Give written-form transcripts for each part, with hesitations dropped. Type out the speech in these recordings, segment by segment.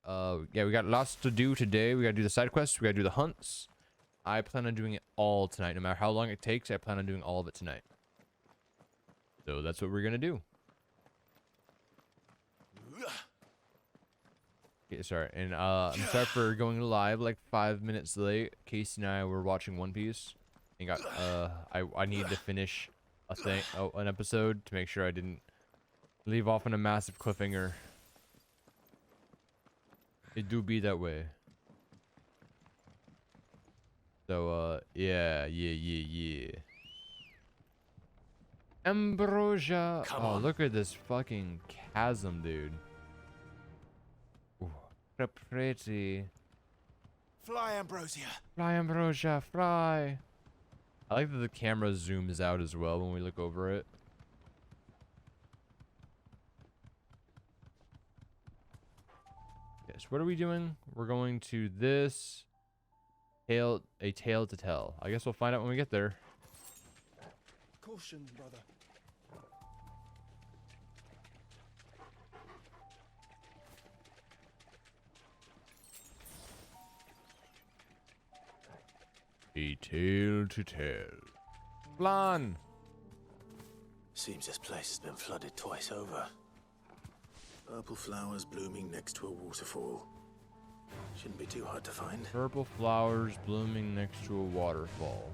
Yeah, we got lots to do today. We gotta do the side quests. We gotta do the hunts. I plan on doing it all tonight. No matter how long it takes, I plan on doing all of it tonight. So that's what we're gonna do. Okay, sorry. And I'm sorry for going live like 5 minutes late. Casey and I were watching One Piece and got I needed to finish an episode to make sure I didn't leave off on a massive cliffhanger. It do be that way. So yeah. Ambrosia. Oh, look at this fucking chasm, dude. Ooh, pretty. Fly, Ambrosia. Fly, Ambrosia, fly. I like that the camera zooms out as well when we look over it. Yes, what are we doing? We're going to this tale to tell. I guess we'll find out when we get there. Caution, brother. A tale to tell. Flan! Seems this place has been flooded twice over. Purple flowers blooming next to a waterfall. Shouldn't be too hard to find. Purple flowers blooming next to a waterfall.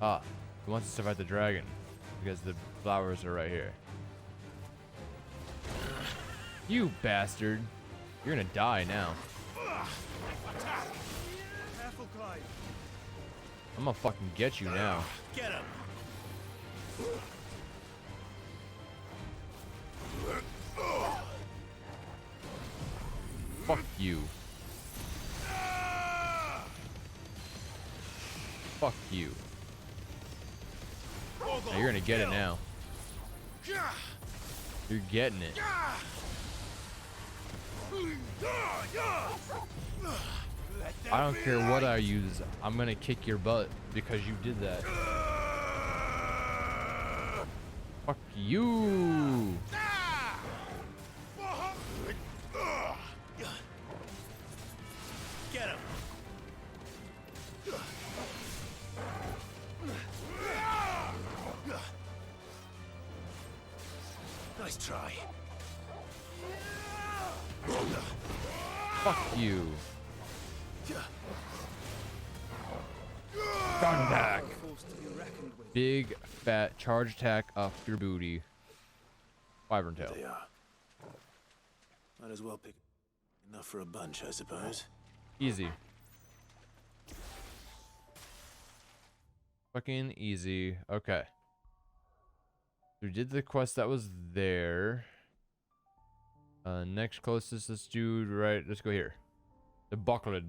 Ah, he wants to survive the dragon because the flowers are right here. You bastard. You're gonna die now. Careful, Clyde. I'm gonna fucking get you now. Get him. Fuck you. Fuck you. Now you're gonna get it now. You're getting it. I don't care what I use. I'm gonna kick your butt because you did that. Fuck you. Get him. Nice try. Fuck you. Gun back. Big fat charge attack up your booty. Wyvern tail. They are. Might as well pick enough for a bunch, I suppose. Easy. Fucking easy. Okay. We did the quest that was there. Next closest, let's do right. Let's go here. The Buckled.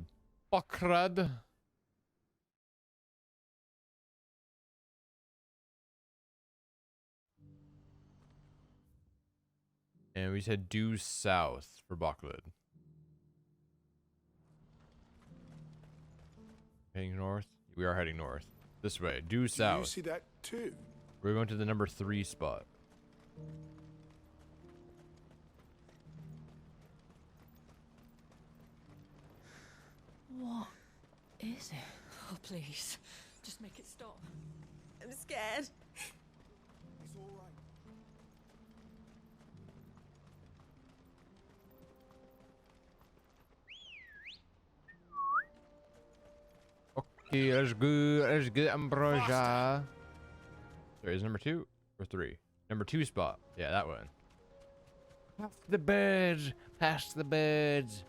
Buckled. And we said due south for Buckled. Heading north? We are heading north. This way. Due south. You see that too? We're going to the number 3 spot. What is it? Oh, please. Just make it stop. I'm scared. It's all right. Okay, that's good. That's good, Ambrosia. Sorry, is number 2 or 3? Number 2 spot. Yeah, that one. Past the birds. Past the birds.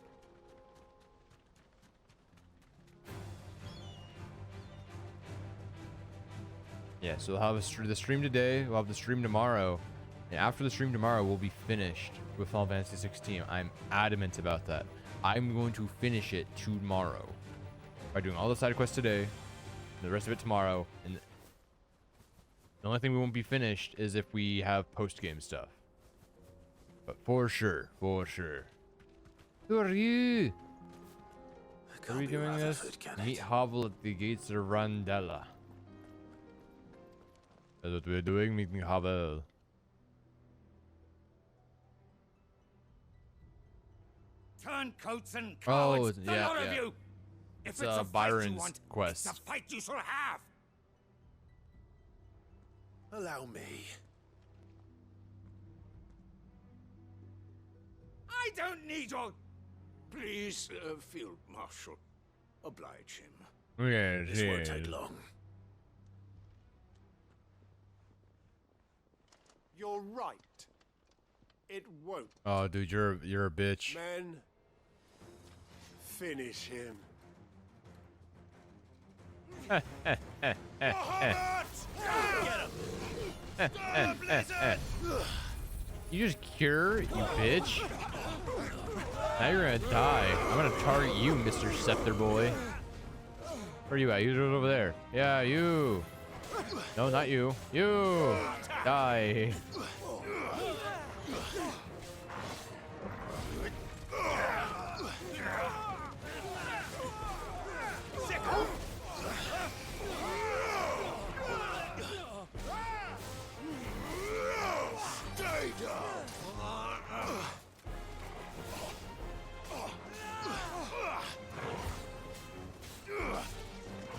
Yeah, so we'll have the stream today. We'll have the stream tomorrow. And after the stream tomorrow, we'll be finished with Final Fantasy 16. I'm adamant about that. I'm going to finish it tomorrow by doing all the side quests today, and the rest of it tomorrow. And the only thing we won't be finished is if we have post-game stuff. But for sure, for sure. Who are you? Are we doing this? Meet Havel at the gates of Randella. That's what we're doing, meeting Havel. Turncoats and Oh, cowards, the yeah, lot of yeah. you. If It's, it's a fight you Byron's want, quest. it's a fight you shall have. Allow me. I don't need your... Please, Field Marshal, oblige him. Yes, This won't yes. take long. You're right. It won't. Oh, dude, you're a bitch. Men, finish him. You just cure, you bitch. Now you're gonna die. I'm gonna target you, Mr. Scepter Boy. Where are you at? You're over there. Yeah, you. No, not you. You. Die. Stay down.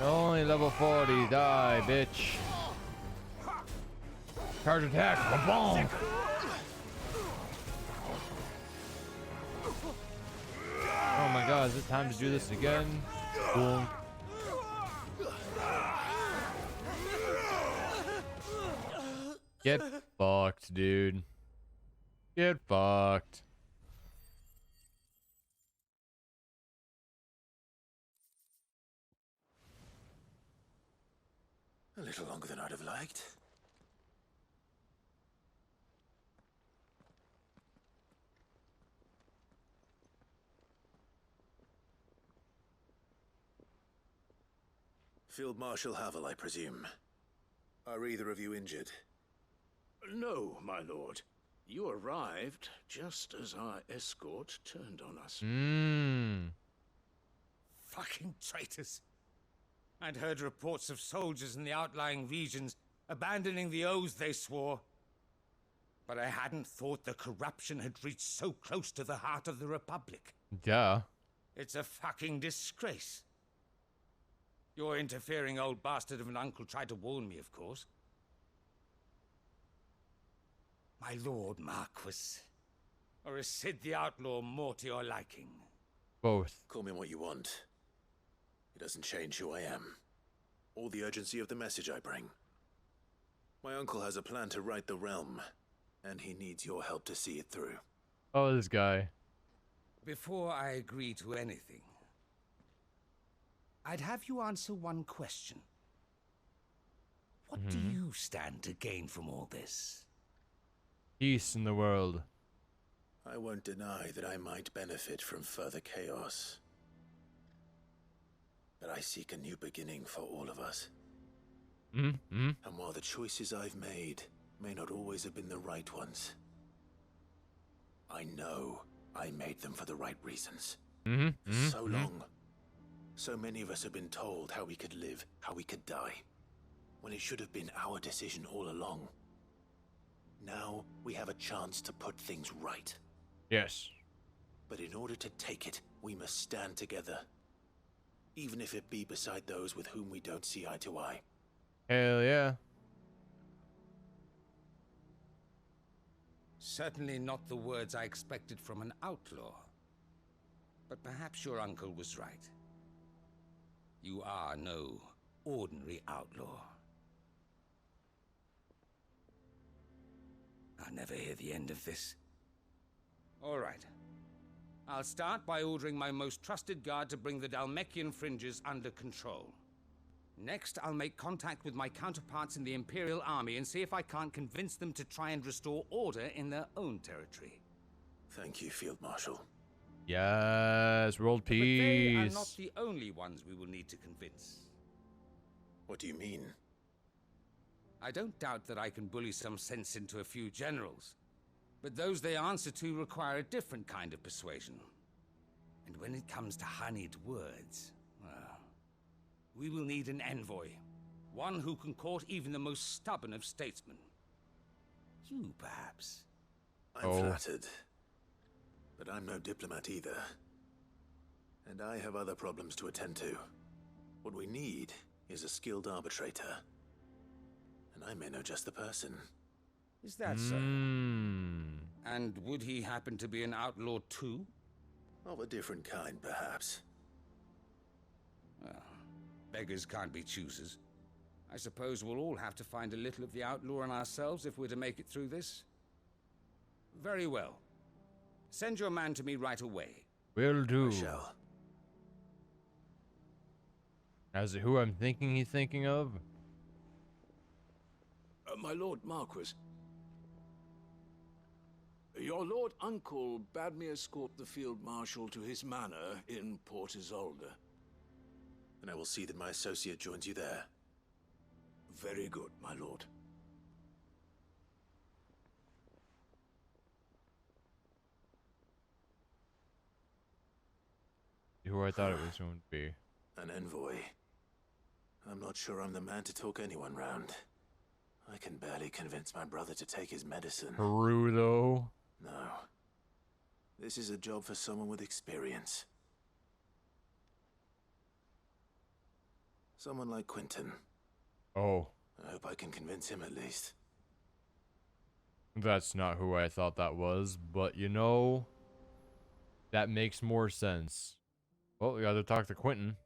Only level 40. Die, bitch. Charge attack. Boom. Oh my god, is it time to do this again? Boom. Get fucked, dude. Get fucked. A little longer than I'd have liked. Field Marshal Havel, I presume. Are either of you injured? No, my lord. You arrived just as our escort turned on us. Mmm. Fucking traitors. I'd heard reports of soldiers in the outlying regions abandoning the oaths they swore. But I hadn't thought the corruption had reached so close to the heart of the Republic. Duh. It's a fucking disgrace. Your interfering old bastard of an uncle tried to warn me, of course. My lord Marquis. Or is Sid the Outlaw more to your liking? Both. Call me what you want. It doesn't change who I am, or the urgency of the message I bring. My uncle has a plan to right the realm, and he needs your help to see it through. Oh, this guy. Before I agree to anything, I'd have you answer one question. What do you stand to gain from all this? Peace in the world. I won't deny that I might benefit from further chaos. But I seek a new beginning for all of us. Mm-hmm. And while the choices I've made may not always have been the right ones, I know I made them for the right reasons. Mm-hmm. For so long, so many of us have been told how we could live, how we could die, when it should have been our decision all along. Now we have a chance to put things right. Yes. But in order to take it, we must stand together. Even if it be beside those with whom we don't see eye to eye. Hell yeah. Certainly not the words I expected from an outlaw. But perhaps your uncle was right. You are no ordinary outlaw. I'll never hear the end of this. All right. I'll start by ordering my most trusted guard to bring the Dalmekian fringes under control. Next, I'll make contact with my counterparts in the Imperial Army and see if I can't convince them to try and restore order in their own territory. Thank you, Field Marshal. Yes. World But they are peace. not the only ones we will need to convince. What do you mean? I don't doubt that I can bully some sense into a few generals. But those they answer to require a different kind of persuasion. And when it comes to honeyed words, well, we will need an envoy. One who can court even the most stubborn of statesmen. You, perhaps. I'm Oh. flattered. But I'm no diplomat either. And I have other problems to attend to. What we need is a skilled arbitrator. And I may know just the person. Is that so? And would he happen to be an outlaw too? Of a different kind, perhaps. Well, beggars can't be choosers. I suppose we'll all have to find a little of the outlaw in ourselves if we're to make it through this. Very well. Send your man to me right away. Will do. I shall. As to who I'm thinking he's thinking of? My Lord Marquis. Your Lord Uncle bade me escort the Field Marshal to his manor in Port Isolde. And I will see that my associate joins you there. Very good, my lord. Who I thought it was going to be. An envoy. I'm not sure I'm the man to talk anyone round. I can barely convince my brother to take his medicine. Peru, though. No. This is a job for someone with experience. Someone like Quentin. Oh. I hope I can convince him at least. That's not who I thought that was, but you know, that makes more sense. Well, we gotta talk to Quentin.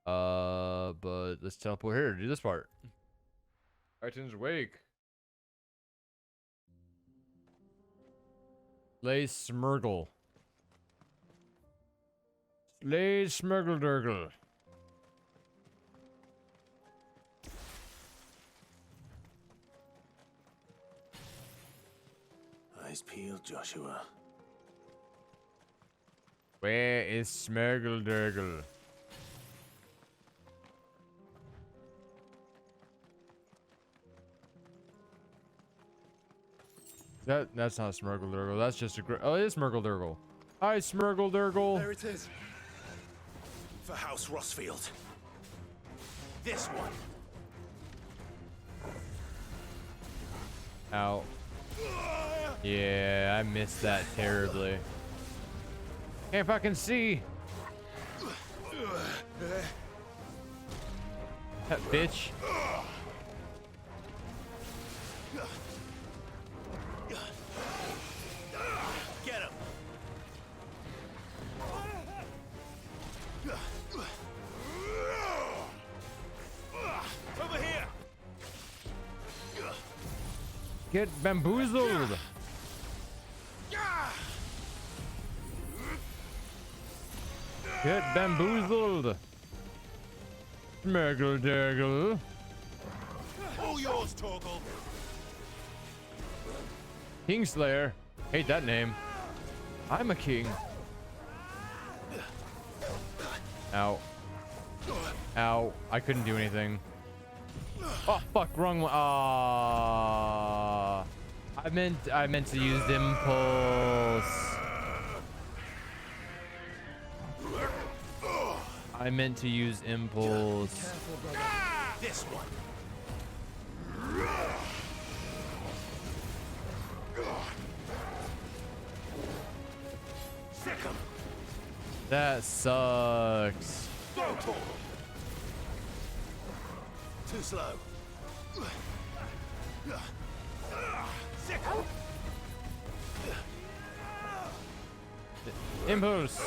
But let's teleport here to do this part. Titan's Wake. Slay Smurgle. Slay Smurgle-Durgle. Eyes peeled, Joshua. Where is Smurgle-Durgle? That's not Smurgle-Durgle. That's just a oh, it is Smurgle-Durgle. Hi, Smurgle-Durgle. There it is. For House Rossfield. This one. Ow. Yeah, I missed that terribly. Can't fucking see. That bitch. Get him. Over here. Get bamboozled. Get bamboozled. Smurgle-Durgle. All yours, Torgal. Kingslayer. Hate that name. I'm a king. Ow. Ow. I couldn't do anything. Oh fuck, wrong one. Ah. I meant to use impulse. I meant to use impulse. This one. Sick him. That sucks. Go, Torgal. Too slow. Sick him. Impulse.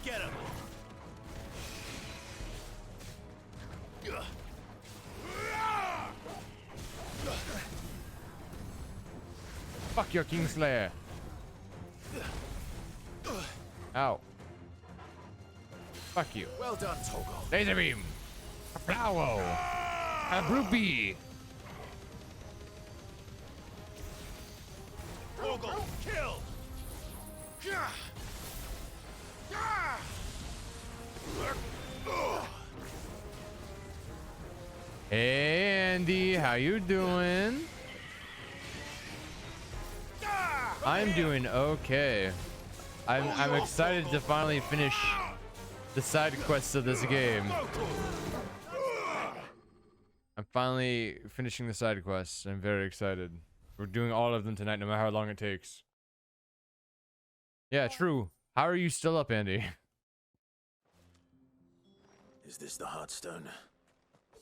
Get him. Fuck your Kingslayer. Ow. Fuck you. Well done, Torgal. Laser beam. A plowo. A groupie. Torgal, kill. Hey Andy, how you doing? I'm doing okay. I'm excited to finally finish the side quests of this game. I'm finally finishing the side quests. I'm very excited. We're doing all of them tonight, no matter how long it takes. Yeah, true. How are you still up, Andy? Is this the Heartstone?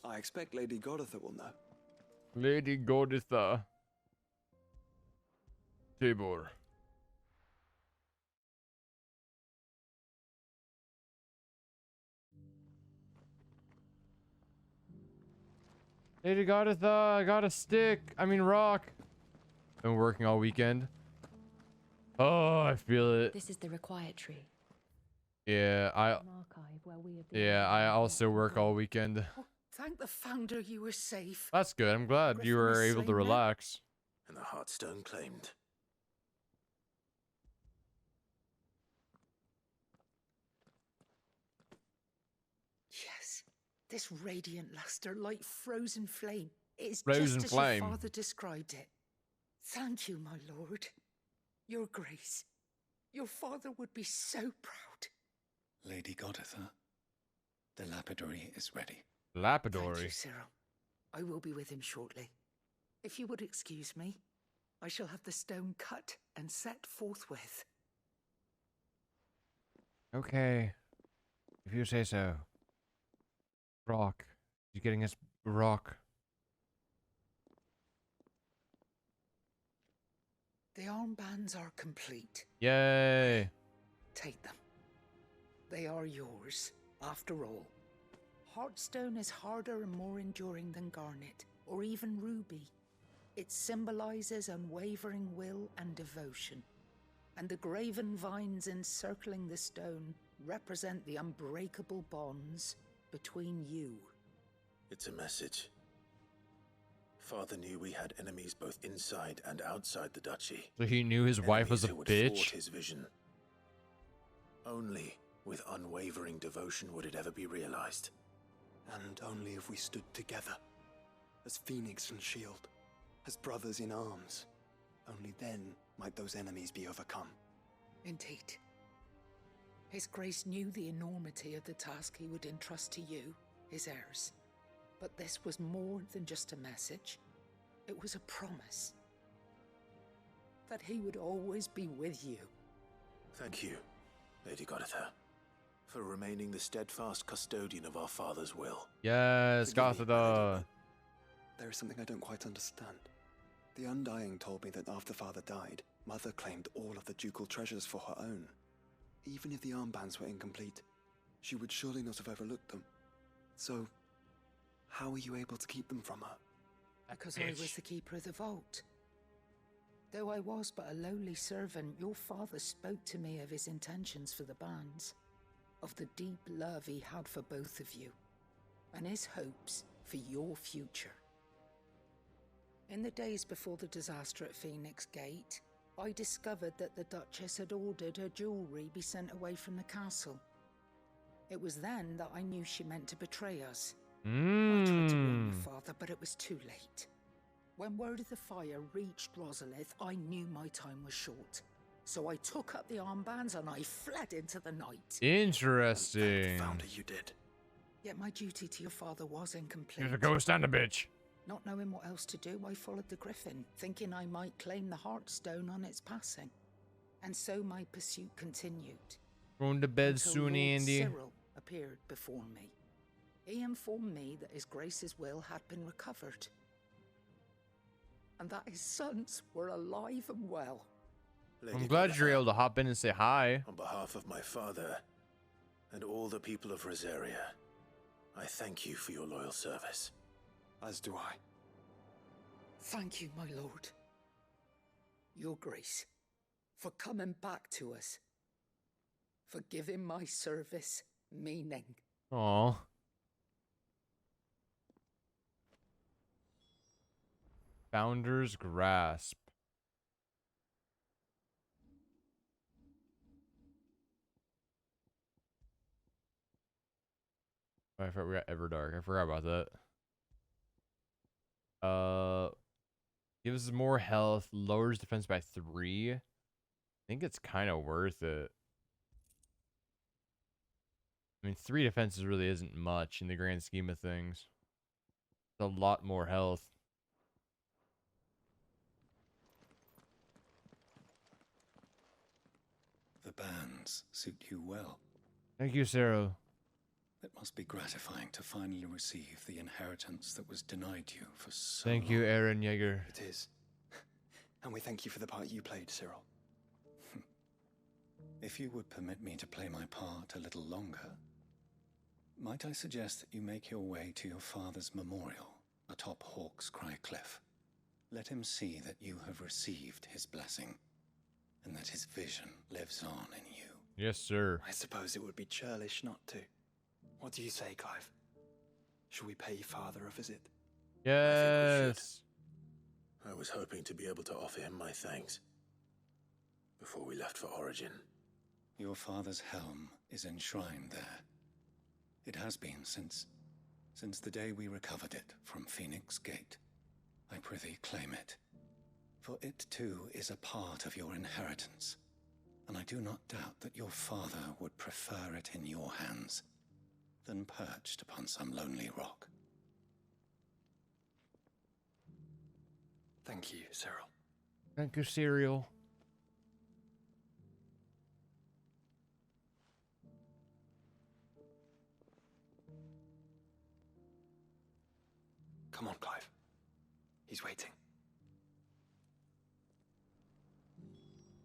I expect Lady Goditha will know. Lady Goditha. Tabor. Lady Goditha, I got a stick. I mean rock. Been working all weekend. Oh, I feel it. This is the required tree. Yeah, An archive where we have I also work all weekend. Oh, thank the Founder you were safe. That's good. I'm glad you Griffin were is able to slain now? relax. And the Heartstone claimed. Yes, this radiant luster like frozen flame. It is Frozen just as flame. your father described it. Thank you, my lord. Your grace. Your father would be so proud. Lady Goditha, the lapidary is ready. Thank Lapidary. you, Cyril. I will be with him shortly. If you would excuse me, I shall have the stone cut and set forthwith. Okay. If you say so. Rock. He's getting us rock. The armbands are complete. Yay. Take them. They are yours, after all. Heartstone is harder and more enduring than garnet, or even ruby. It symbolizes unwavering will and devotion. And the graven vines encircling the stone represent the unbreakable bonds between you. It's a message. Father knew we had enemies both inside and outside the duchy. So he knew his wife was a Enemies who would thwart bitch? his vision. Only with unwavering devotion would it ever be realized. And only if we stood together, as Phoenix and Shield, as brothers in arms, only then might those enemies be overcome. Indeed. His Grace knew the enormity of the task he would entrust to you, his heirs. But this was more than just a message. It was a promise. That he would always be with you. Thank you, Lady Goditha, for remaining the steadfast custodian of our father's will. Yes, Forgive me, my lady, Gothida. but there is something I don't quite understand. The Undying told me that after Father died, Mother claimed all of the ducal treasures for her own. Even if the armbands were incomplete, she would surely not have overlooked them. So, how were you able to keep them from her? Because I was the keeper of the vault. Though I was but a lowly servant, your father spoke to me of his intentions for the bands, of the deep love he had for both of you, and his hopes for your future. In the days before the disaster at Phoenix Gate, I discovered that the Duchess had ordered her jewelry be sent away from the castle. It was then that I knew she meant to betray us. I tried to warn your father, but it was too late. When word of the fire reached Rosalith, I knew my time was short. So I took up the armbands and I fled into the night. Interesting. Founder, you did. Yet my duty to your father was incomplete. He's a ghost and a bitch. Not knowing what else to do, I followed the Griffin, thinking I might claim the Heartstone on its passing. And so my pursuit continued. Going to bed Until soon, Lord Andy. Cyril appeared before me. He informed me that his Grace's will had been recovered. And that his sons were alive and well. Lady I'm glad you're Goditha, able to hop in and say hi. on behalf of my father and all the people of Rosaria, I thank you for your loyal service. As do I. Thank you, my lord. Your Grace, for coming back to us. For giving my service meaning. Aw. Founder's Grasp. Oh, I forgot we got Everdark. I forgot about that. Gives more health, lowers defense by 3. I think it's kind of worth it. I mean, 3 defenses really isn't much in the grand scheme of things. a lot more health. The bands suit you well. Thank you, Sarah. It must be gratifying to finally receive the inheritance that was denied you for so Thank you, long. Aaron Yeager. It is. And we thank you for the part you played, Cyril. If you would permit me to play my part a little longer, might I suggest that you make your way to your father's memorial atop Hawk's Cry Cliff? Let him see that you have received his blessing, and that his vision lives on in you. Yes, sir. I suppose it would be churlish not to. What do you say, Clive? Shall we pay Father a visit? Yes. I was hoping to be able to offer him my thanks before we left for Origin. Your father's helm is enshrined there. It has been since the day we recovered it from Phoenix Gate. I prithee claim it, for it too is a part of your inheritance, and I do not doubt that your father would prefer it in your hands than perched upon some lonely rock. Thank you, Cyril. Thank you, Cereal. Come on, Clive. He's waiting.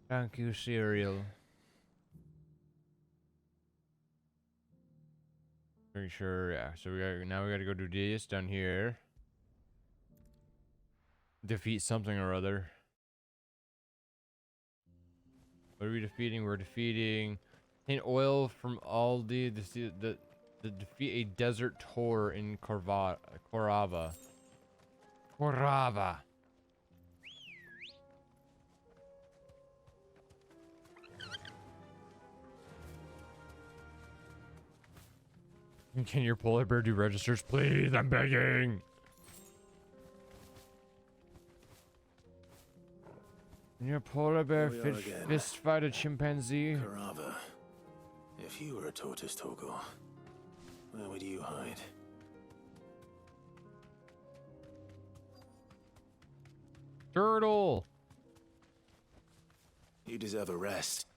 Thank you, Cereal. Pretty sure, yeah. So we gotta go do this down here. Defeat something or other. What are we defeating? We're defeating oil from Aldi. The defeat a desert tour in Korava. Can your polar bear do registers, please? I'm begging. Can your polar bear Here we are fit again. fist fight a chimpanzee? Karava, if you were a tortoise, Torgal, where would you hide? Turtle! You deserve a rest.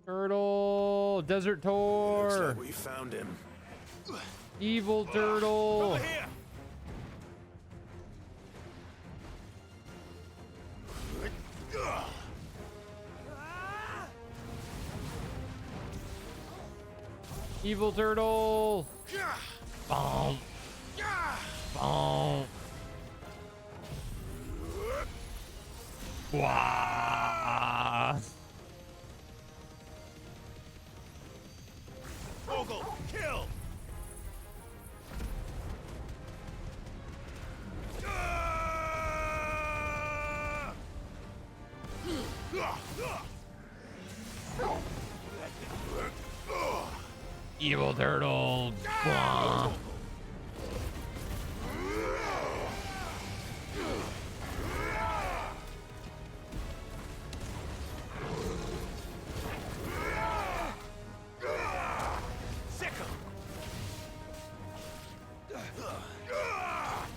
Turtle! Desert Looks tour! like we found him. Evil turtle! Over here! Evil turtle! Bonk! Bonk! Wah! Torgal, kill! Evil turtle! Bonk! Sick him!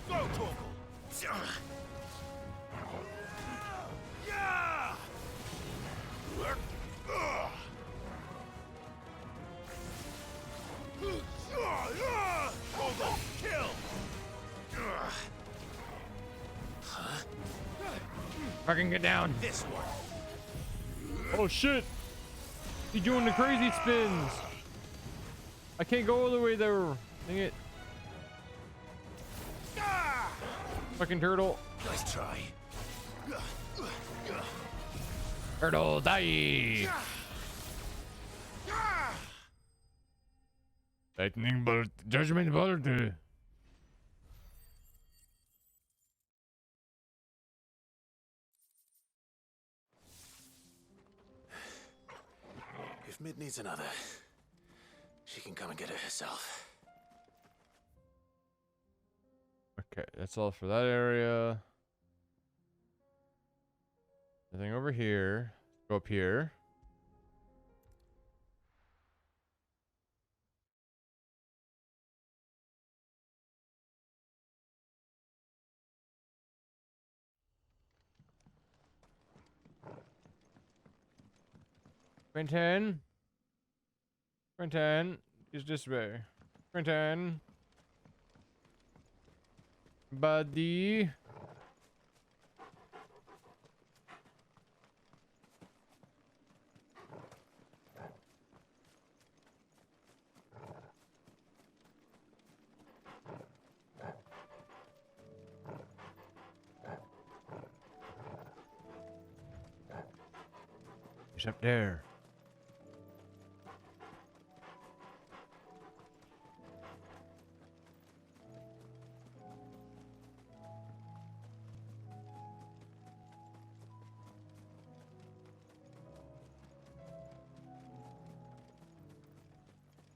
Go, Torgal! Yeah! Torgal, kill! Fucking get down! This one. Oh shit! He's doing the crazy spins! I can't go all the way there. Dang it. Fucking turtle. Nice try. Turtle, die! Lightning bolt, judgment bolt. If Mid needs another, she can come and get it herself. Okay, that's all for that area. Nothing over here. Go up here. Quentin. Quentin. Is this way. Quentin. Buddy. He's up there.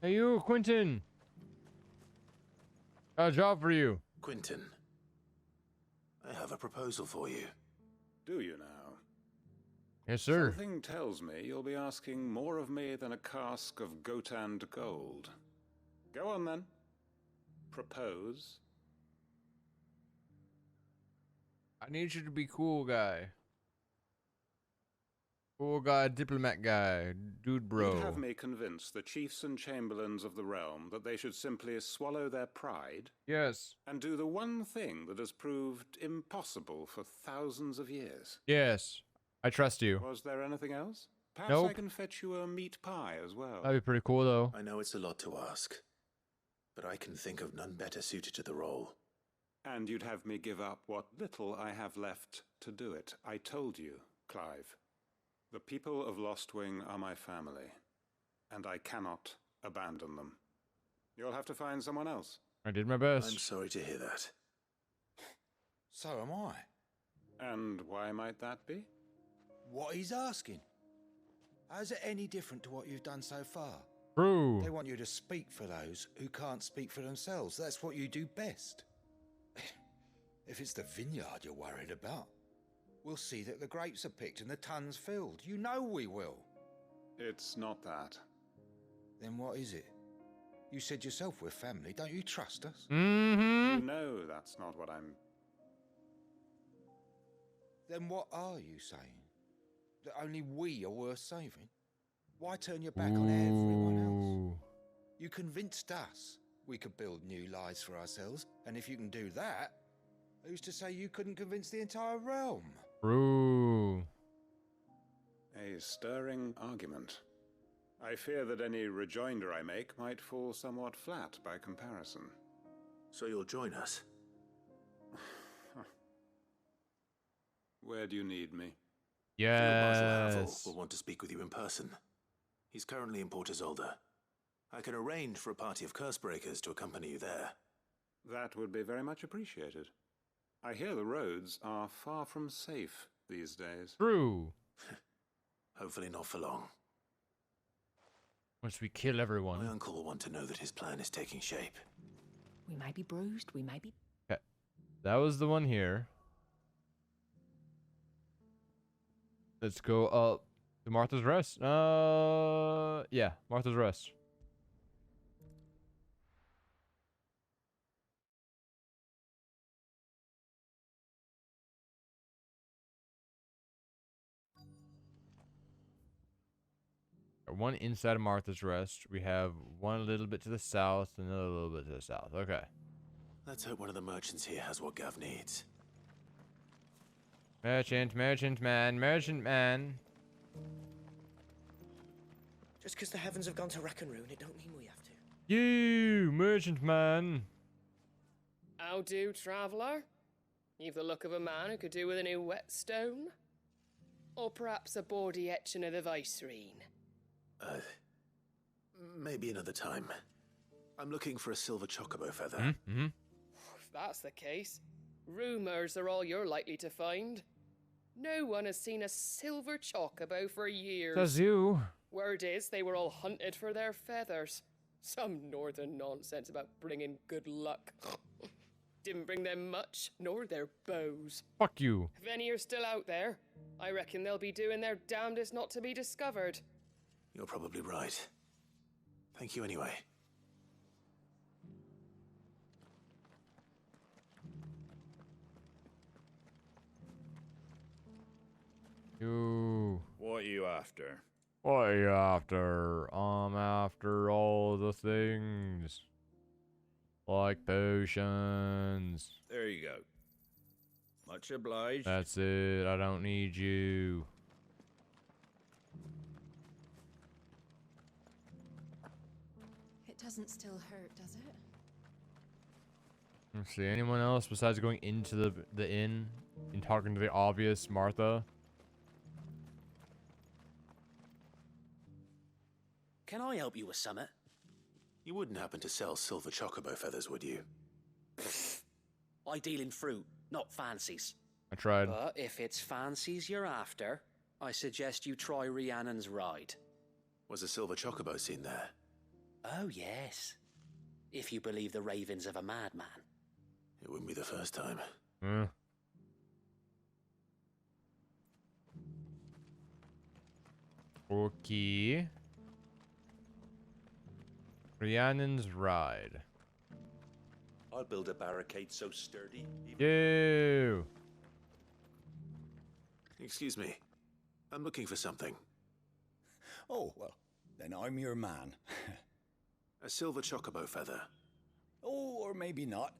Hey you, Quentin. Got a job for you. Quentin, I have a proposal for you. Do you now? Yes, sir. Something tells me you'll be asking more of me than a cask of Gotand gold. Go on then. Propose. I need you to be cool guy. Cool guy, diplomat guy, dude bro. You'd have me convince the chiefs and chamberlains of the realm that they should simply swallow their pride. Yes. And do the one thing that has proved impossible for thousands of years. Yes. I trust you. Was there anything else? Perhaps Nope. I can fetch you a meat pie as well. That'd be pretty cool though. I know it's a lot to ask, but I can think of none better suited to the role. And you'd have me give up what little I have left to do it. I told you, Clive. The people of Lostwing are my family, and I cannot abandon them. You'll have to find someone else. I did my best. I'm sorry to hear that. So am I. And why might that be? What he's asking. How's it any different to what you've done so far? True. They want you to speak for those who can't speak for themselves. That's what you do best. If it's the vineyard you're worried about, we'll see that the grapes are picked and the tons filled. You know we will. It's not that. Then what is it? You said yourself we're family. Don't you trust us? Mm-hmm. You know that's not what I'm... Then what are you saying? That only we are worth saving? Why turn your back on everyone else? You convinced us we could build new lives for ourselves, and if you can do that, who's to say you couldn't convince the entire realm? True. A stirring argument. I fear that any rejoinder I make might fall somewhat flat by comparison. So you'll join us? Where do you need me? Marshal Havel Yes. will want to speak with you in person. He's currently in Port Isolde. I can arrange for a party of Cursebreakers to accompany you there. That would be very much appreciated. I hear the roads are far from safe these days. True. Hopefully not for long. Once we kill My everyone. uncle will want to know that his plan is taking shape. We may be bruised, we may be... Okay. That was the one here. Let's go up to Martha's Rest. Yeah, Martha's Rest. One inside of Martha's Rest. We have one a little bit to the south, and another little bit to the south. Okay. Let's hope one of the merchants here has what Gav needs. Merchant, merchant man. Just because the heavens have gone to Rackenroon, it don't mean we have to. You, merchant man. How do, traveller? You've the look of a man who could do with a new whetstone. Or perhaps a bawdy etching of the Vicerine. Maybe another time. I'm looking for a silver chocobo feather. Mm-hmm. If that's the case, rumours are all you're likely to find. No one has seen a silver chocobo for years. Says you. Word is they were all hunted for their feathers. Some northern nonsense about bringing good luck. Didn't bring them much, nor their bows. Fuck you. If any are still out there, I reckon they'll be doing their damnedest not to be discovered. You're probably right. Thank you anyway. You. What are you after? What are you after? I'm after all the things. Like potions. There you go. Much obliged. That's it. I don't need you. It doesn't still hurt, does it? Let's see. Anyone else besides going into the inn and talking to the obvious Martha? Can I help you with summit? You wouldn't happen to sell silver chocobo feathers, would you? I deal in fruit, not fancies. I tried. But if it's fancies you're after, I suggest you try Rhiannon's ride. Was a silver chocobo seen there? Oh, yes. If you believe the ravings of a madman. It wouldn't be the first time. Okay. Rhiannon's ride. I'll build a barricade so sturdy. Ew. Excuse me. I'm looking for something. Oh, well, then I'm your man. A silver chocobo feather. Oh, or maybe not.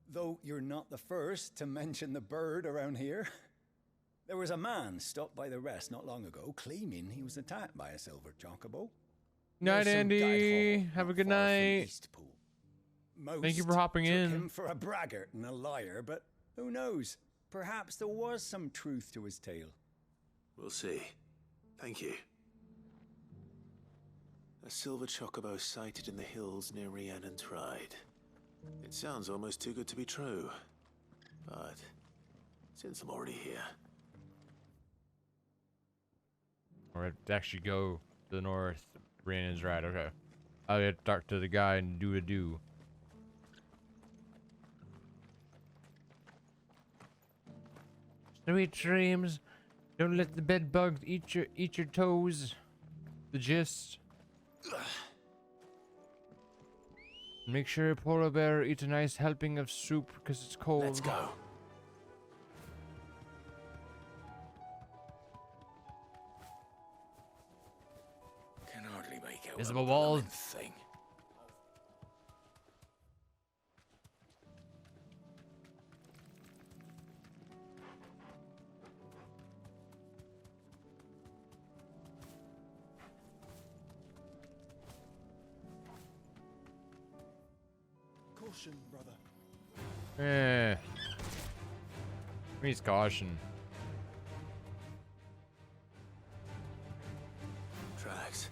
Though you're not the first to mention the bird around here. There was a man stopped by the rest not long ago, claiming he was attacked by a silver chocobo. Night, Andy. Have a good night. Thank you for hopping took in. him for a braggart and a liar, but who knows? Perhaps there was some truth to his tale. We'll see. Thank you. A silver chocobo sighted in the hills near Rhiannon's Ride. It sounds almost too good to be true. But since I'm already here... Or I'd actually go to the north. Rhiannon's Ride. Okay. I'll get to talk to the guy and do a do. Sweet dreams. Don't let the bed bugs eat your toes. The gist. Make sure polar bear eats a nice helping of soup because it's cold. Let's go. Can hardly make out Visible a walls. blooming thing. Caution, brother. Needs caution. Tracks.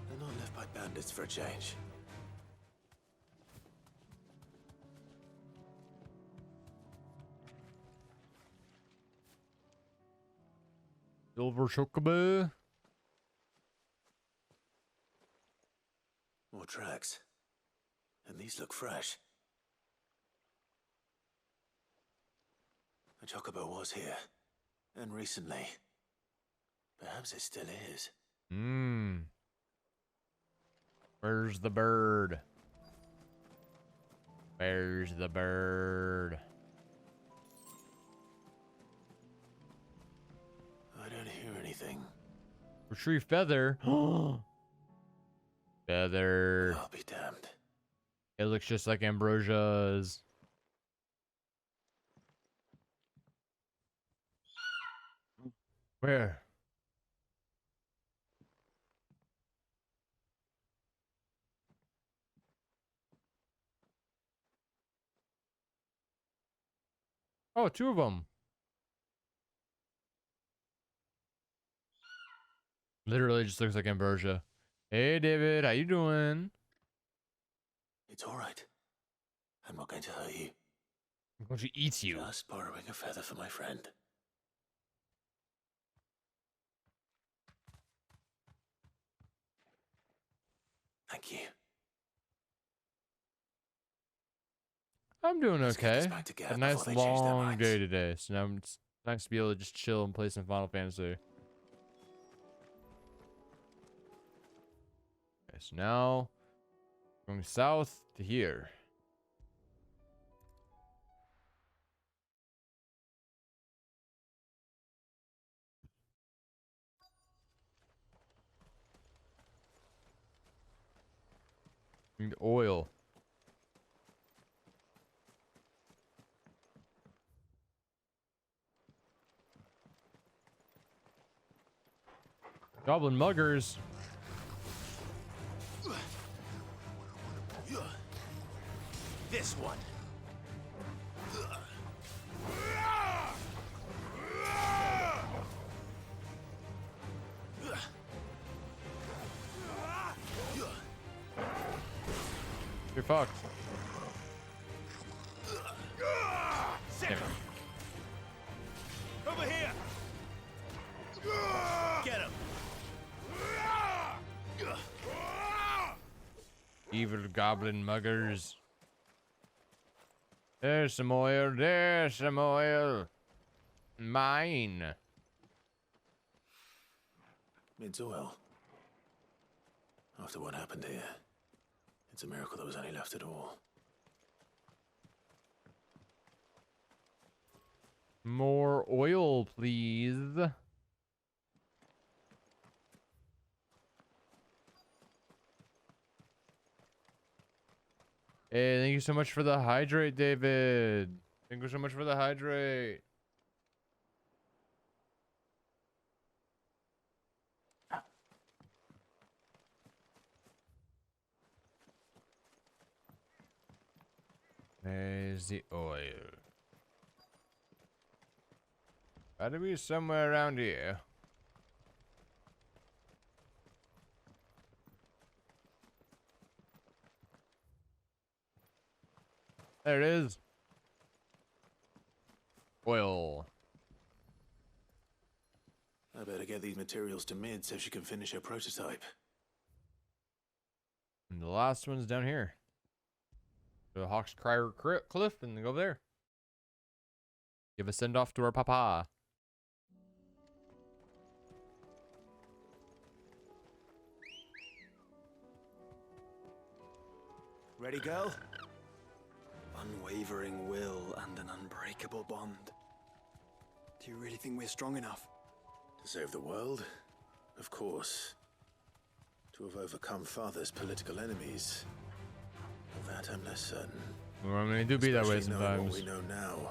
They're not left by bandits for a change. Silver chocobo. More tracks. And these look fresh. The chocobo was here. And recently. Perhaps it still is. Where's the bird? Where's the bird? I don't hear anything. Retrieve feather. Feather. I'll be damned. It looks just like Ambrosia's. Where? Oh, two of them. Literally just looks like Ambrosia. Hey, David, how you doing? It's all right. I'm not going to hurt you. I'm going to eat you. Just borrowing a feather for my friend. Thank you. I'm doing Let's get this okay. back together A nice before they change their long minds. day today, so now it's nice to be able to just chill and play some Final Fantasy. Okay, so now going south to here. Need oil. Goblin muggers. This one. You're fucked. Damn it. Over here. Get him. Evil goblin muggers. There's some oil. There's some oil. Mine. It's oil. After what happened here, it's a miracle there was any left at all. More oil, please. Hey, thank you so much for the hydrate, David. Thank you so much for the hydrate. There's the oil. Gotta be somewhere around here. There it is. Oil. I better get these materials to Mid so she can finish her prototype. And the last one's down here. The Hawks Crier Cliff and go over there. Give a send off to our papa. Ready, girl? Unwavering will and an unbreakable bond. Do you really think we're strong enough? To save the world? Of course. To have overcome Father's political enemies? Of that I'm less certain. Well, I mean, it do be that way Especially knowing sometimes. what we know now.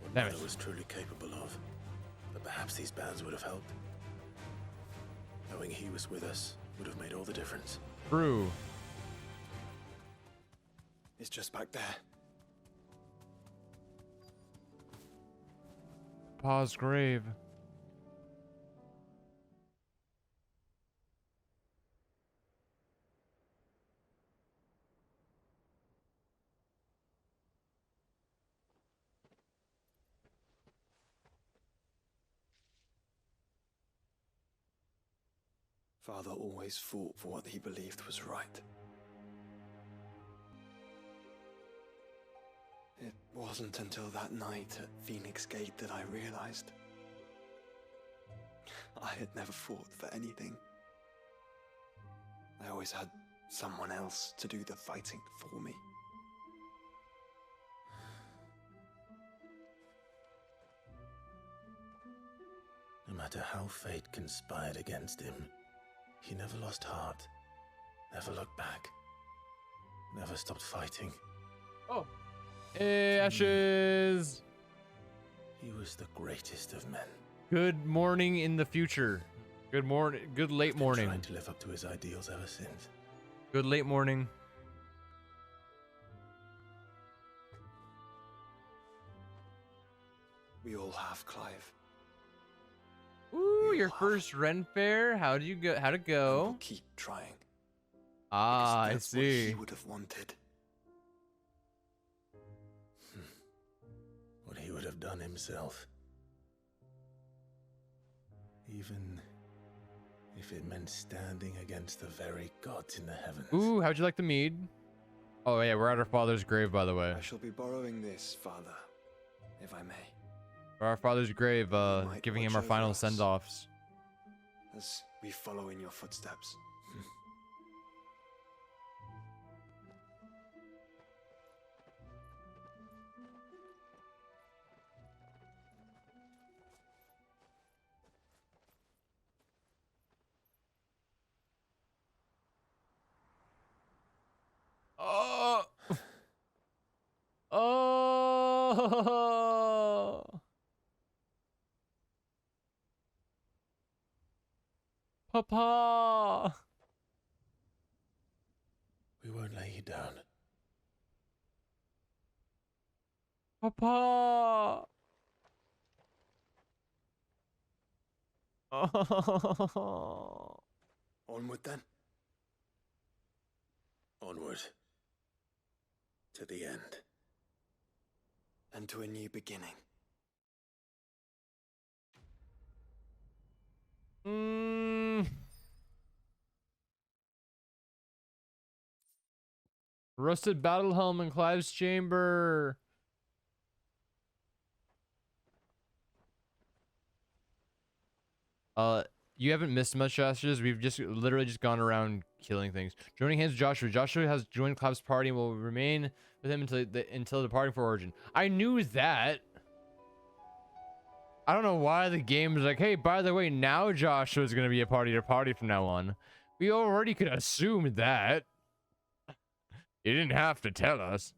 What Damn it. Mother was truly capable of. But perhaps these bands would have helped. Knowing he was with us would have made all the difference. True. It's just back there. Pa's grave. Father always fought for what he believed was right. It wasn't until that night at Phoenix Gate that I realized I had never fought for anything. I always had someone else to do the fighting for me. No matter how fate conspired against him, he never lost heart, never looked back, never stopped fighting. Oh. Hey, Ashes. He was the greatest of men. Good morning in the future. Good morning. Good late morning. Trying to live up to his ideals ever since. Good late morning. We all have, Clive. Ooh, your first Ren Fair. How'd you go? How'd it go? We'll keep trying. Ah, I That's what see. he would have wanted. What he would have done himself. Even if it meant standing against the very gods in the heavens. Ooh, how'd you like the mead? Oh yeah, we're at our father's grave, by the way. I shall be borrowing this, Father, if I may. For our father's grave, might giving him watch our final over us. send-offs. As we follow in your footsteps. Oh. Papa. We won't lay you down. Papa. Oh. Onward then. Onward. To the end. And to a new beginning. Rusted battle helm in Clive's chamber. You haven't missed much, Joshua. We've just literally just gone around killing things. Joining hands with Joshua. Joshua has joined Clive's party and will remain with him until departing for Origin. I knew that. I don't know why the game is like, hey, by the way, now Joshua's gonna be a party to party from now on. We already could assume that. You didn't have to tell us.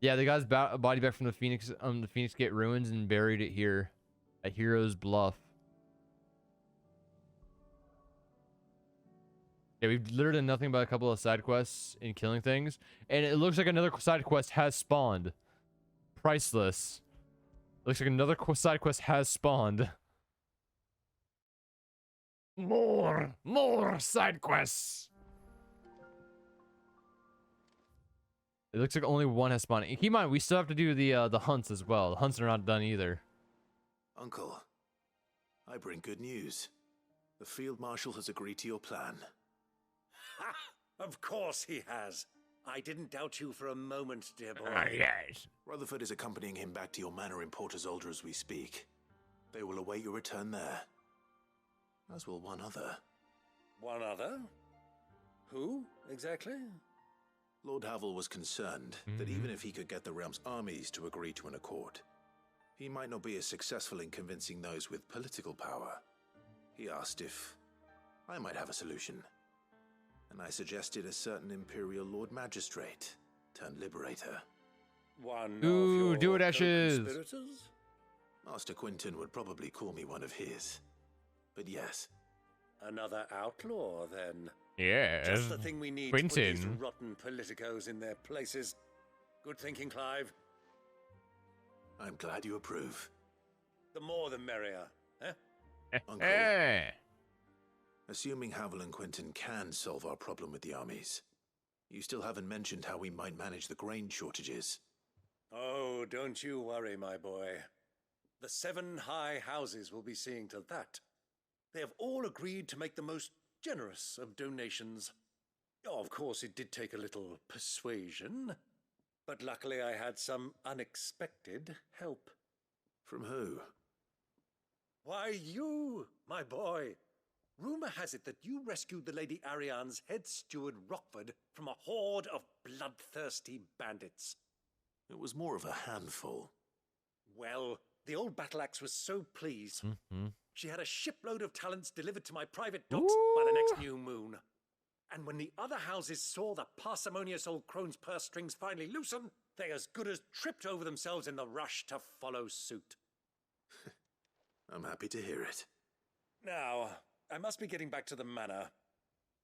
Yeah, the guy's body back from the Phoenix Gate ruins and buried it here at Hero's Bluff. Yeah, we've literally done nothing but a couple of side quests and killing things, and it looks like another side quest has spawned. Priceless. Looks like another side quest has spawned. More side quests. It looks like only one has spawned. Keep in mind, we still have to do the hunts as well. The hunts are not done either. Uncle, I bring good news. The Field Marshal has agreed to your plan. Ha! Of course he has. I didn't doubt you for a moment, dear boy. Yes. Rutherford is accompanying him back to your manor in Porter's Alder as we speak. They will await your return there. As will one other. One other? Who, exactly? Lord Havel was concerned that even if he could get the realm's armies to agree to an accord, he might not be as successful in convincing those with political power. He asked if I might have a solution. And I suggested a certain Imperial Lord Magistrate turned Liberator. One Ooh, of your do it, Ashes. co-conspirators? Master Quinton would probably call me one of his. But yes. Another outlaw, then. Yes. Just the thing we need to put these Quinton. rotten politicos in their places. Good thinking, Clive. I'm glad you approve. The more the merrier, eh? Uncle, Hey. assuming Havel and Quinton can solve our problem with the armies, you still haven't mentioned how we might manage the grain shortages. Oh, don't you worry, my boy. The 7 high houses will be seeing to that. They have all agreed to make the most generous of donations. Oh, of course, it did take a little persuasion, but luckily I had some unexpected help. From who? Why, you, my boy. Rumor has it that you rescued the Lady Ariane's head steward Rockford from a horde of bloodthirsty bandits. It was more of a handful. Well, the old battle axe was so pleased. She had a shipload of talents delivered to my private docks by the next new moon. And when the other houses saw the parsimonious old crone's purse strings finally loosen, they as good as tripped over themselves in the rush to follow suit. I'm happy to hear it. Now, I must be getting back to the manor.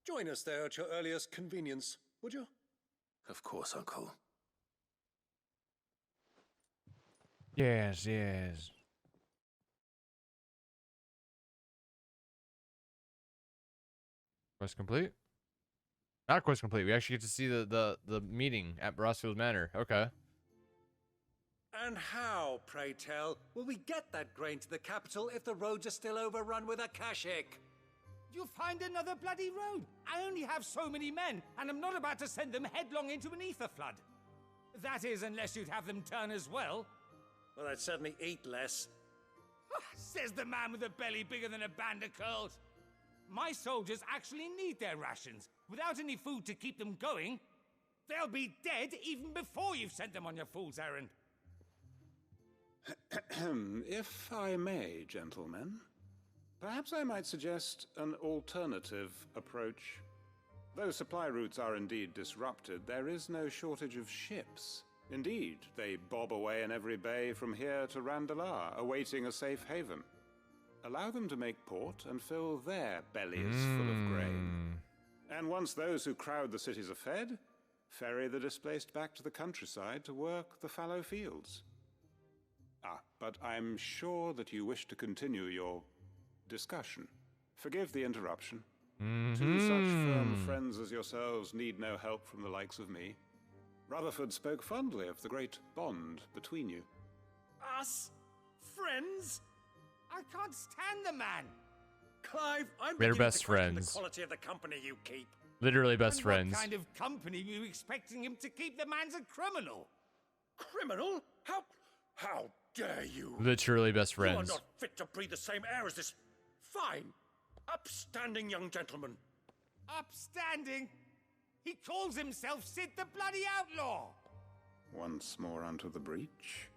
Join us there at your earliest convenience, would you? Of course, Uncle. Yes, yes. Quest complete? Not quest complete. We actually get to see the meeting at Rossfield Manor. Okay. And how, pray tell, will we get that grain to the capital if the roads are still overrun with akashic? You'll find another bloody road. I only have so many men, and I'm not about to send them headlong into an ether flood. That is, unless you'd have them turn as well. Well, I'd certainly eat less. Says the man with a belly bigger than a band of curls. My soldiers actually need their rations. Without any food to keep them going, they'll be dead even before you've sent them on your fool's errand. If I may, gentlemen, perhaps I might suggest an alternative approach. Though supply routes are indeed disrupted, there is no shortage of ships. Indeed, they bob away in every bay from here to Randalar, awaiting a safe haven. Allow them to make port and fill their bellies full of grain. And once those who crowd the cities are fed, ferry the displaced back to the countryside to work the fallow fields. Ah, but I'm sure that you wish to continue your discussion. Forgive the interruption. Two such firm friends as yourselves need no help from the likes of me. Rutherford spoke fondly of the great bond between you. Us? Friends? I can't stand the man. Clive, I'm They're beginning best to question friends. the quality of the company you keep. Literally best And friends. What kind of company were you expecting him to keep? The man's a criminal. Criminal? How dare you? Literally best friends. You are not fit to breathe the same air as this fine, upstanding young gentleman. Upstanding? He calls himself Sid the Bloody Outlaw. Once more onto the breach.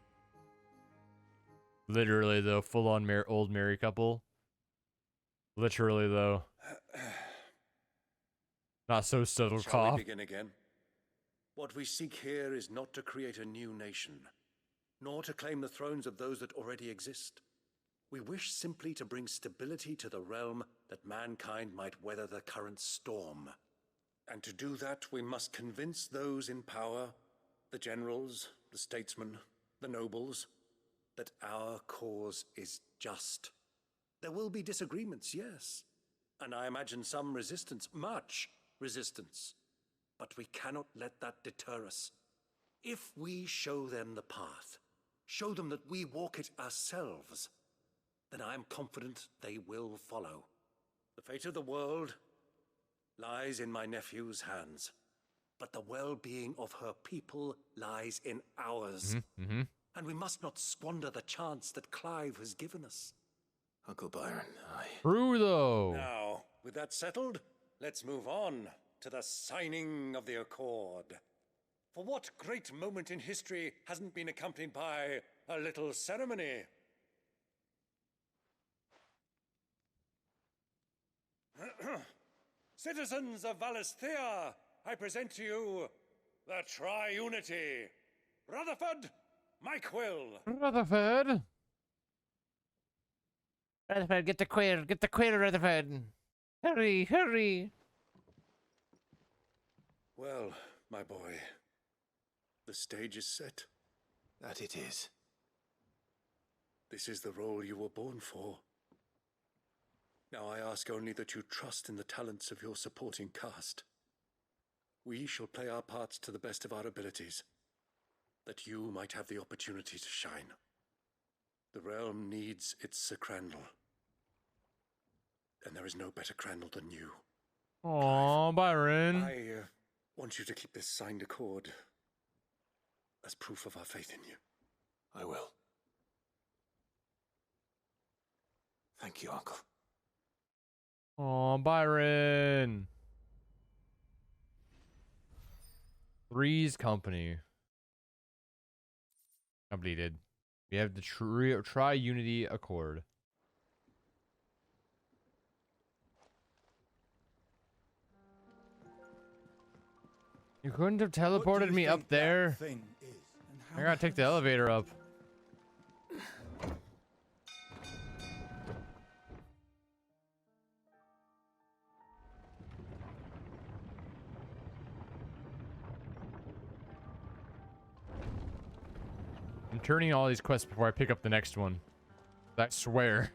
Literally though, full-on old married couple. Literally though. Not so subtle Shall cough. we begin again? What we seek here is not to create a new nation, nor to claim the thrones of those that already exist. We wish simply to bring stability to the realm that mankind might weather the current storm. And to do that, we must convince those in power, the generals, the statesmen, the nobles, that our cause is just. There will be disagreements, yes, and I imagine some resistance, much resistance. But we cannot let that deter us. If we show them the path, show them that we walk it ourselves, then I am confident they will follow. The fate of the world lies in my nephew's hands, but the well-being of her people lies in ours. And we must not squander the chance that Clive has given us. Uncle Byron, True though. Now, with that settled, let's move on to the signing of the Accord. For what great moment in history hasn't been accompanied by a little ceremony? Citizens of Valisthea, I present to you the Triunity. Rutherford, Mikewill. Rutherford. Rutherford, get the queer, Rutherford. Hurry, hurry. Well, my boy, the stage is set. that it is. This is the role you were born for. Now I ask only that you trust in the talents of your supporting cast. We shall play our parts to the best of our abilities, that you might have the opportunity to shine. The realm needs its Sir Crandall, and there is no better Crandall than you. Aw, Byron. I want you to keep this signed accord as proof of our faith in you. I will. Thank you, Uncle. Aw, Byron. Three's company. Completed. We have the Tri-Unity Accord. You couldn't have teleported me up there. I gotta take the elevator up. I'm turning all these quests before I pick up the next one. I swear.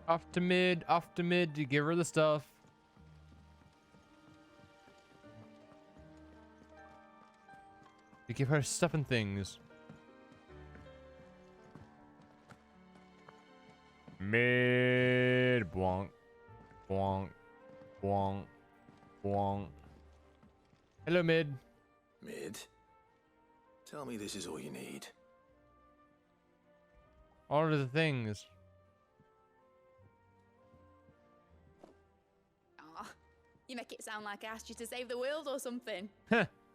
Off to mid to give her the stuff. To give her stuff and things. Mid bonk. Bonk. Bonk. Bonk. Hello, mid. Mid? Tell me this is all you need. All of the things. You make it sound like I asked you to save the world or something.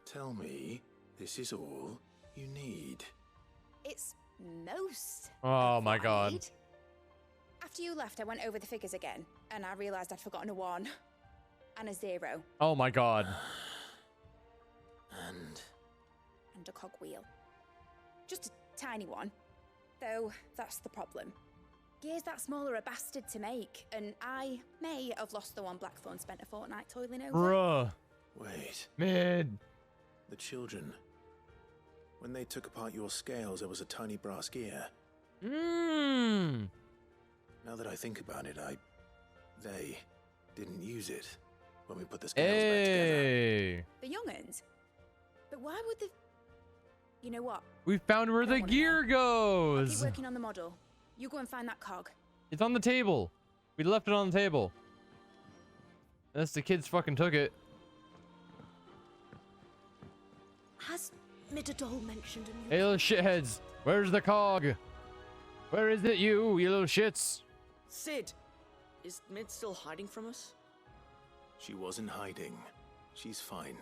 Tell me this is all you need. It's most. Oh my god. After you left, I went over the figures again, and I realised I'd forgotten a 1 and a 0 Oh my god. and a cogwheel. Just a tiny one, though that's the problem. Gears that small are a bastard to make, and I may have lost the one Blackthorn spent a fortnight toiling over. Bruh. Wait. Mid. The children. When they took apart your scales, there was a tiny brass gear. Mmm. Now that I think about it, they didn't use it when we put the scales back together. The young'uns? But why would the... You know what? We found where the gear I'll goes. keep working on the model. You go and find that cog. It's on the table. We left it on the table. Unless the kids fucking took it. Has Midadol mentioned a new... Hey, little shitheads. Where's the cog? Where is it, you little shits? Sid, is Mid still hiding from us? She wasn't hiding. She's fine.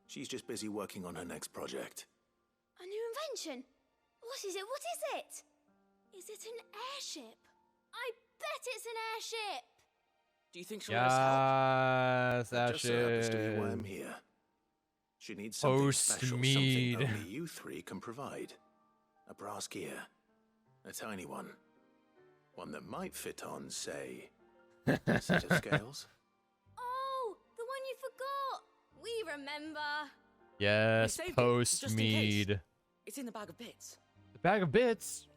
She's just busy working on her next project. A new invention? What is it? What is it? Is it an airship? I bet it's an airship! Do you think she'll let us help? Yes, That just so happens to be why I'm Ashley. here. She needs something Post special, mead. something only you three can provide. A brass gear. A tiny one. One that might fit on, say, a set of scales. Oh, the one you forgot! We remember. Yes, saved it, post just in case. mead. It's in the bag of bits. The bag of bits?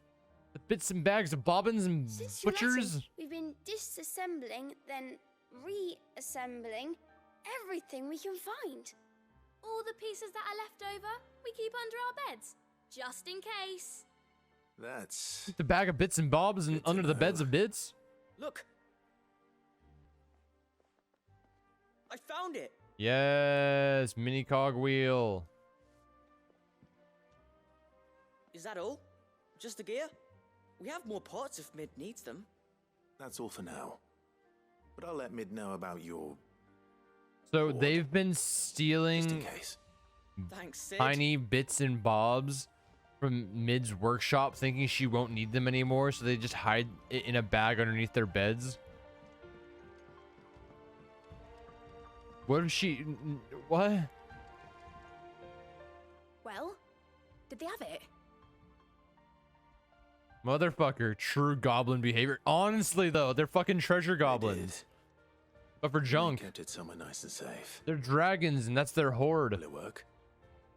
The bits and bags of bobbins and Since your butchers? lesson, we've been disassembling, then reassembling everything we can find. All the pieces that are left over, we keep under our beds, just in case. That's... The bag of bits and bobs and under the beds of bits? Look! I found it! Yes, mini cog wheel. Is that all? Just the gear? We have more parts if Mid needs them. That's all for now. But I'll let Mid know about your... So they've been stealing Thanks, Sid. tiny bits and bobs from Mid's workshop, thinking she won't need them anymore, so they just hide it in a bag underneath their beds. What if she... What? Well, did they have it? Motherfucker, true goblin behavior. Honestly, though, they're fucking treasure goblins. But for junk. Kept it somewhere nice and safe. They're dragons, and that's their horde. Will it work?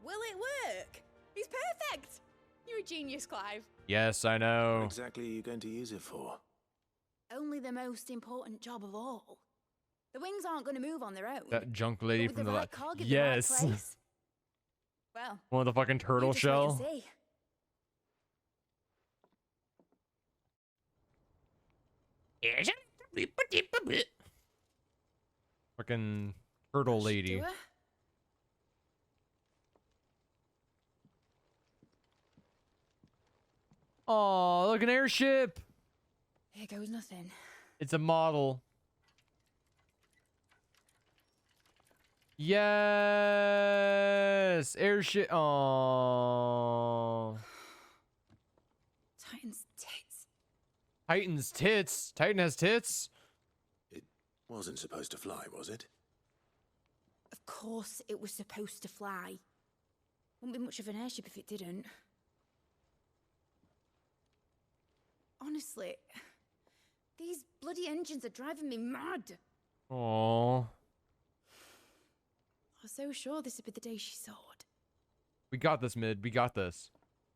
Will it work? He's perfect! You're a genius, Clive. Yes, I know. What exactly are you going to use it for? Only the most important job of all. The wings aren't going to move on their own. That junk lady But with from the the right last. cog in the right Yes. place. Well, One of the fucking turtle you just wait and shell. see. Fucking turtle lady. Do it. Oh, look, an airship. Here goes nothing. It's a model. Yes, airship. Oh, Titan's tits. Titan's tits. Titan has tits. It wasn't supposed to fly, was it? Of course it was supposed to fly. Wouldn't be much of an airship if it didn't. Honestly, these bloody engines are driving me mad. Oh, I was so sure this would be the day she soared. we got this, Mid. We got this.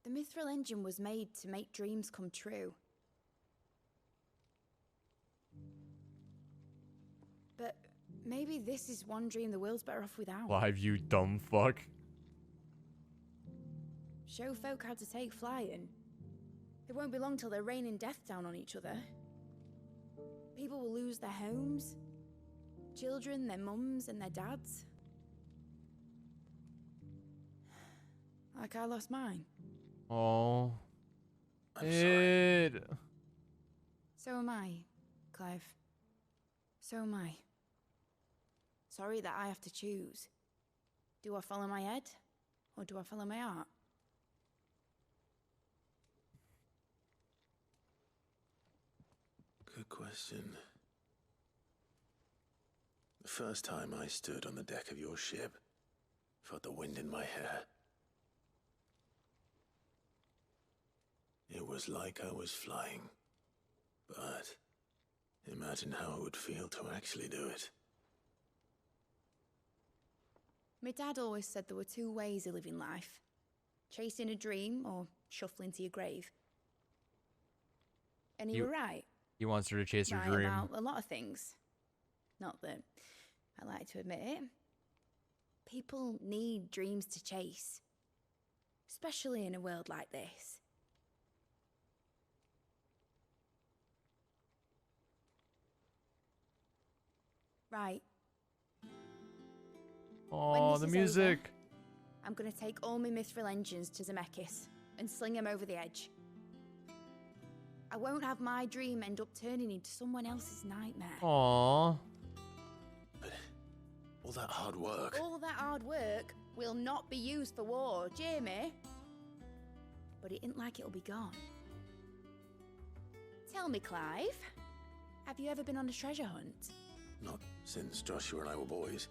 The Mithril engine was made to make dreams come true. But maybe this is one dream the world's better off without. Live, you dumb fuck. Show folk how to take flying. It won't be long till they're raining death down on each other. People will lose their homes, children, their mums and their dads. Like I lost mine. Oh, I'm sorry. Mid. So am I, Clive. So am I. Sorry that I have to choose. Do I follow my head, or do I follow my heart? Good question. The first time I stood on the deck of your ship, felt the wind in my hair. It was like I was flying. But imagine how it would feel to actually do it. My dad always said there were two ways of living life. Chasing a dream or shuffling to your grave. And he were right. He wants her to chase her Right dream. about a lot of things. Not that I like to admit it. People need dreams to chase. Especially in a world like this. Right. Oh, the music. Over, I'm gonna take all my mithril engines to Zemeckis and sling him over the edge. I won't have my dream end up turning into someone else's nightmare. Aww. But all that hard work. All that hard work will not be used for war, Jamie. But it ain't like it'll be gone. Tell me, Clive, have you ever been on a treasure hunt? Not since Joshua and I were boys.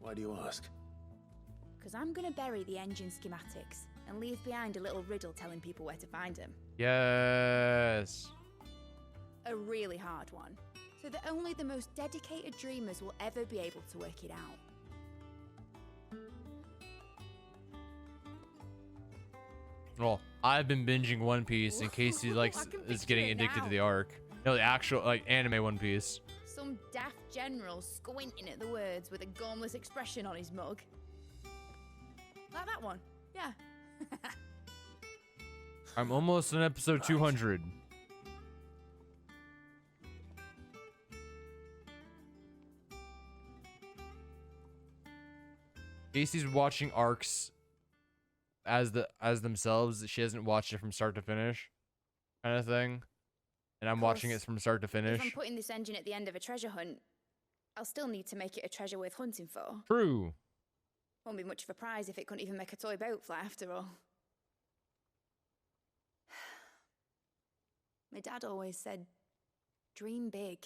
Why do you ask? Because I'm gonna bury the engine schematics and leave behind a little riddle telling people where to find them. Yes. A really hard one, so that only the most dedicated dreamers will ever be able to work it out. Well, I've been binging One Piece in case he is getting addicted to the arc. No, the actual anime One Piece. Some daft general squinting at the words with a gormless expression on his mug. Like that one, yeah. I'm almost on episode 200. Casey's watching arcs as themselves. She hasn't watched it from start to finish, kind of thing. And I'm watching it from start to finish. If I'm putting this engine at the end of a treasure hunt, I'll still need to make it a treasure worth hunting for. True. Won't be much of a prize if it couldn't even make a toy boat fly after all. My dad always said, dream big.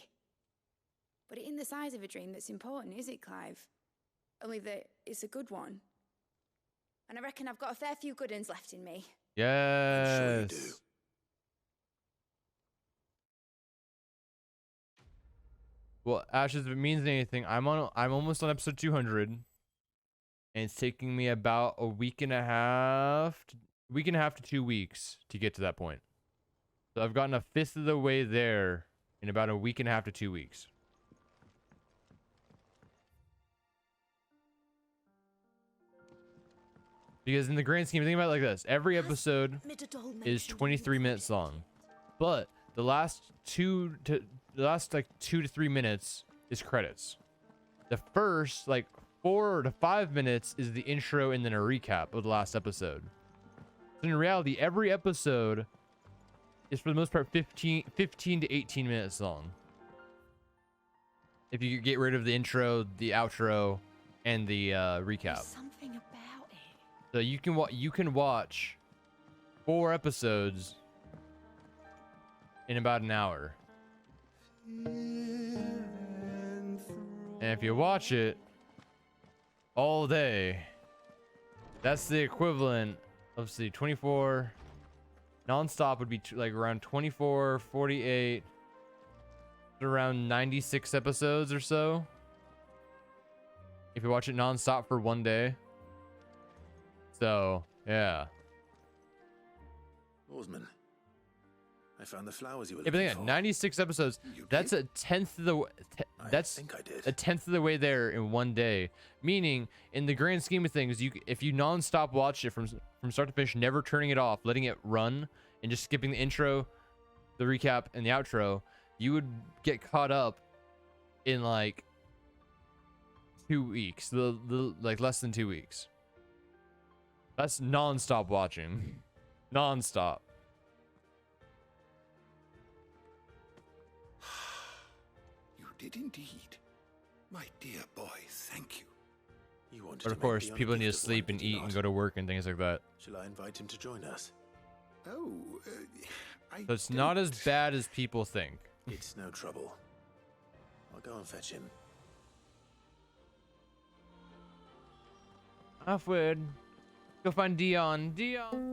But it ain't the size of a dream that's important, is it, Clive? Only that it's a good one. And I reckon I've got a fair few good uns left in me. Yes. I'm sure you do. Well, Ashes, if it means anything, I'm almost on episode 200, and it's taking me about a week and a half to 2 weeks to get to that point. So I've gotten a fifth of the way there in about a week and a half to 2 weeks. Because in the grand scheme, think about it like this: every episode is 23 minutes long, but the last 2 to 3 minutes is credits. The first 4 to 5 minutes is the intro and then a recap of the last episode. So in reality, every episode is for the most part 15 to 18 minutes long. If you get rid of the intro, the outro, and the recap. There's something about it. So you can watch 4 episodes in about an hour. And if you watch it all day, that's the equivalent of, see, 24 non-stop would be around 24, 48, around 96 episodes or so. If you watch it non-stop for one day. So, yeah. Oarsman, I found the flowers you were Yeah, but looking think for. 96 episodes. That's a tenth of the that's a tenth of the way there in one day. Meaning, in the grand scheme of things, if you non-stop watch it from start to finish, never turning it off, letting it run, and just skipping the intro, the recap, and the outro, you would get caught up in 2 weeks, less than 2 weeks. That's non-stop watching, non-stop. You did indeed. My dear boy, thank you. You wanted But to of make course, the people need to honest sleep one, and did you eat and not? go to work and things like that. Shall I invite him to join us? Oh, So it's not as bad as people think. It's no trouble. I'll go and fetch him. Offward. Go find Dion. Dion!